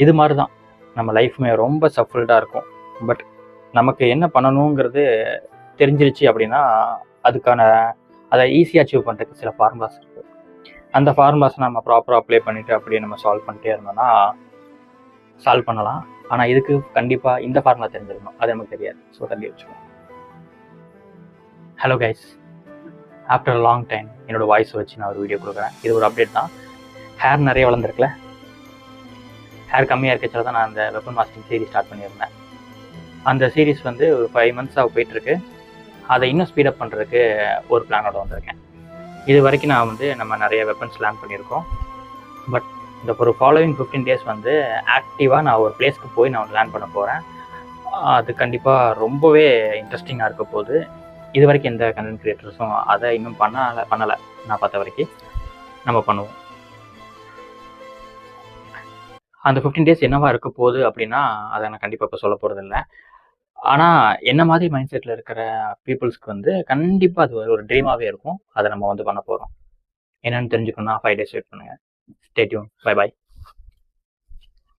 இது மாதிரி தான் நம்ம லைஃப்மே ரொம்ப சஃபல்டாக இருக்கும். பட் நமக்கு என்ன பண்ணணுங்கிறது தெரிஞ்சிருச்சு அப்படின்னா அதுக்கான அதை ஈஸியாக அச்சீவ் பண்ணுறதுக்கு சில ஃபார்முலாஸ் இருக்குது. அந்த ஃபார்முலாஸை நம்ம ப்ராப்பராக அப்ளை பண்ணிவிட்டு அப்படியே நம்ம சால்வ் பண்ணிட்டே இருந்தோம்னா சால்வ் பண்ணலாம். ஆனால் இதுக்கு கண்டிப்பாக இந்த ஃபார்முலா தெரிஞ்சிருக்கணும், அது நமக்கு தெரியாது. ஸோ தள்ளி வச்சுக்கணும். Hello guys, after long time என்னோட வாய்ஸ் வச்சு நான் ஒரு வீடியோ கொடுக்குறேன். இது ஒரு அப்டேட் தான். ஹேர் நிறைய வளர்ந்துருக்குல, ஹேர் கம்மியாக இருக்கச்சில தான் நான் அந்த வெப்பன் மாஸ்டிங் சீரிஸ் ஸ்டார்ட் பண்ணியிருந்தேன். அந்த சீரிஸ் வந்து ஒரு 5 months போயிட்டுருக்கு. அதை இன்னும் ஸ்பீடப் பண்ணுறதுக்கு ஒரு பிளானோட வந்திருக்கேன். இது வரைக்கும் நான் வந்து நம்ம நிறைய வெப்பன்ஸ் லேர்ன் பண்ணியிருக்கோம். பட் இந்த ஒரு ஃபாலோவிங் 15 days வந்து ஆக்டிவாக நான் ஒரு பிளேஸ்க்கு போய் நான் லேர்ன் பண்ண போகிறேன். அது கண்டிப்பாக ரொம்பவே இன்ட்ரெஸ்டிங்காக இருக்க போகுது. இது வரைக்கும் எந்த கண்டென்ட் கிரியேட்டர்ஸும் அதை இன்னும் பண்ணலை நான் பார்த்த வரைக்கும். நம்ம பண்ணுவோம். அந்த 15 days என்னவா இருக்க போகுது அப்படின்னா அதை நான் கண்டிப்பாக இப்போ சொல்ல போகிறது இல்லை. ஆனால் என்ன மாதிரி மைண்ட் செட்டில் இருக்கிற பீப்புள்ஸ்க்கு வந்து கண்டிப்பாக அது ஒரு ட்ரீமாகவே இருக்கும். அதை நம்ம வந்து பண்ண போகிறோம். என்னென்னு தெரிஞ்சுக்கணும்னா 5 days வெயிட் பண்ணுங்கள். Stay tune. Bye bye.